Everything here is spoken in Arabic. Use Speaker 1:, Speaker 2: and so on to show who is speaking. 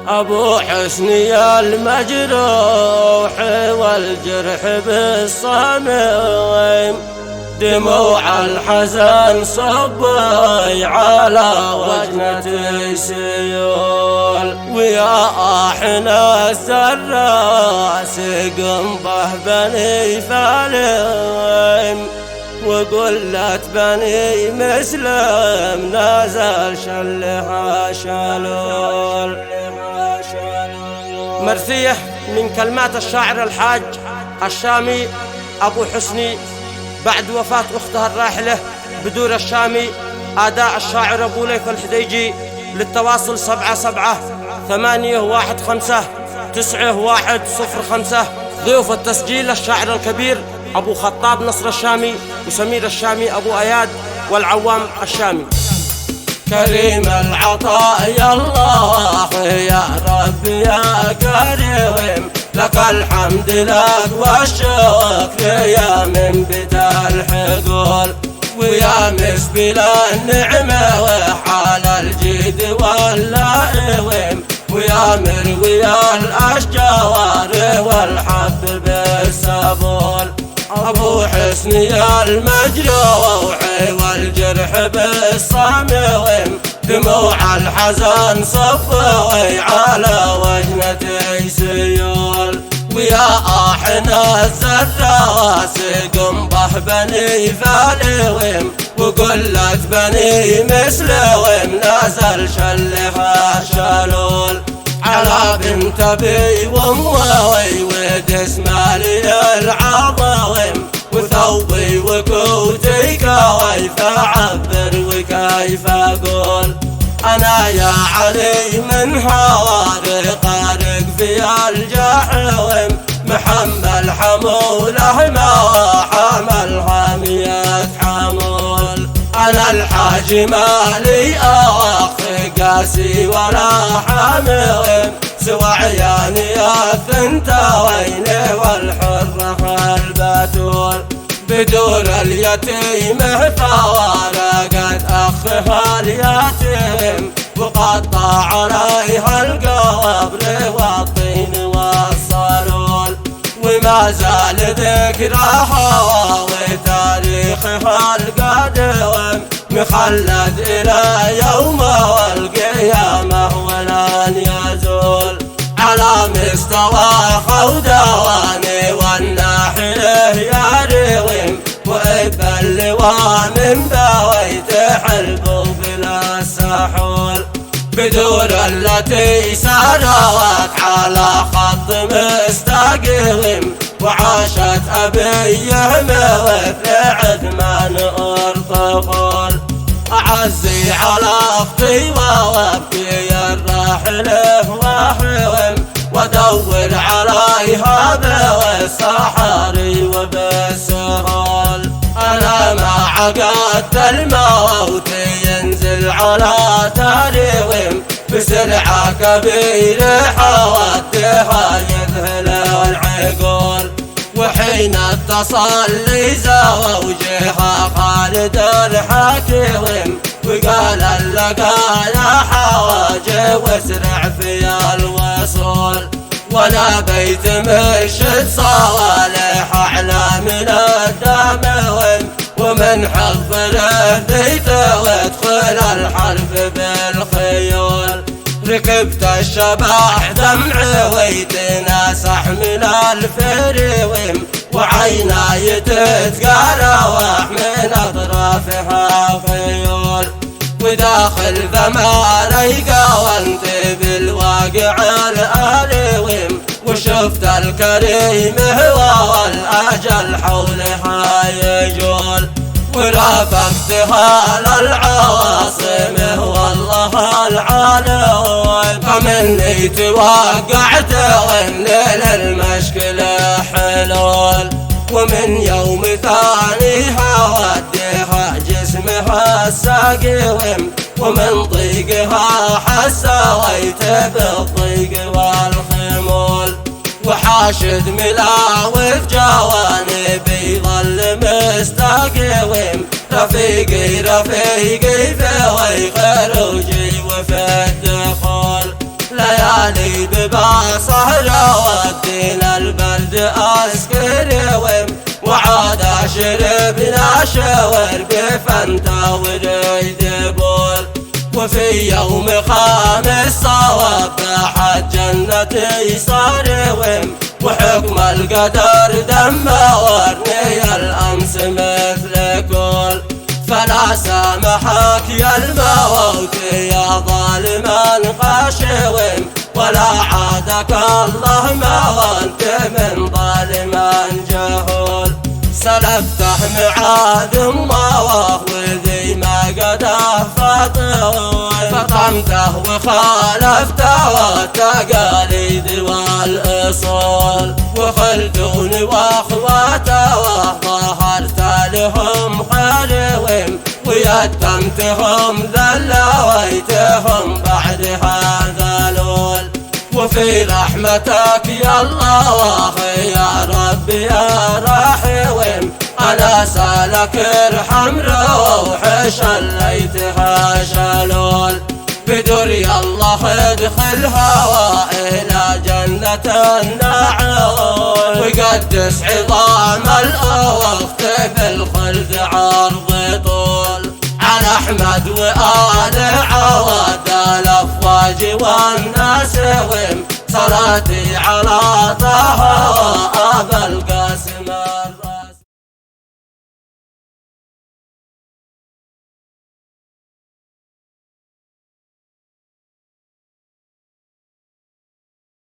Speaker 1: أبو حسني المجروح والجرح بالصميم، دموع الحزن صبي على وجنة سيول، ويا احنا الزراس قنبه بني فالم، وقلت بني مسلم نازل شلها شلول. مرثية من كلمات الشاعر الحاج الشامي أبو حسني بعد وفاة أختها الراحلة بدور الشامي. أداء الشاعر أبو ليث الحديجي. للتواصل 77-815-9105. ضيوف التسجيل الشاعر الكبير أبو خطاب نصر الشامي وسمير الشامي أبو أياد والعوام الشامي. كريم العطاء يا الله يا ربي يا كريم، لك الحمد لك والشكر يا منبت الحقول، ويا مسبل النعمة وحال الجد واللائم، ويا مروي الأشجار والحب بالسبول. أبو حسني المجروح والجرح بالصميم، دموع الحزن صفوي على وجنة سيول، ويا احنا الزراس قنبه بني فالويم، وقلت بني مسلويم نازل شلها شلول، على بنت ابي واموي ودس مالي العظيم، وثوبي وكوتي كيف اعبر وكيف اقول، انا يا علي من هواري قارق في الجحيم، محمل حموله ما حمل حامية حمول، انا الحاج مالي اخ قاسي ولا حامل، سوى عياني الثنتين والحرة البتول، بدون اليتيم فارقت اخها اليتيم، وقطع عليها القبر والطين والصلول، وما زال ذكرها وتاريخها القديم مخلد الى يوم القيامه ولن يزول، على مستوى خودواني والناحله يا رويم، وإب اللواء من بويت حلبه بلا سحول، بدور التي سروت على خط مستقيم، وعاشت أبيهم وفي عثمان أرطغرل، أعزي على أختي ووفي الراحله وحوم، ودور عليها بالصحاري وبالسهول، أنا ما عقدت الموت ينزل على تاريخهم، بسرعة كبيرة حوادها يذهل العقول، وحين اتصل لي زوجها خالد الحكيم، وقال لك يا حواجه واسرع في الوصول، ولا بيت مرشد صوالح اعلى من الدموم، ومن حضره بيت وادخل الحرب بالخيول، ركبت الشبح دمعي ويتناسح من الفريوم، وعيناي تتقروح من اطرافها خيول، وداخل ثماري قاونت بالواقع الالويم، وشفت الكريم هو والاجل حولها يجول، ورافقتها للعواصم والله العالم، فمني توقعت والليل المشكلة حلول، ومن يوم ثاني هوديها جسمها الساقيم، ومن ضيقها حسويت بالضيق والخمول، وحاشد ملاوف جوانبي ظل مستقيم، رفيقي رفيقي في خروجي وفي الدخول، ليالي عسكري وعاد شربنا شاور بفنتا وريد بول. وفي يوم خامس صواب تحت جنتي صار وحكم القدر دمرني الأمس مثل كل. فلا سامحك يا الموت يا ظالما خاشوم ولا عادك الله ما وانت من ظالما جهول. سلبته معاد الله وذي ما قده فطمته وخالفته والتقاليد والأصول. وخلدون واخواته وظهرت لهم حلوم ويتمتهم ذلويتهم بعد هذا لول. وفي رحمتك يا الله يا رب يا رحيم أنا سالك ارحم روحي شليتها شلول. بدري الله ادخلها وإلى جنة النعيم وقدس عظام الأوقت بالخلد عرض طول. على أحمد وآل عواد الأفواج والناس صلاتي على طه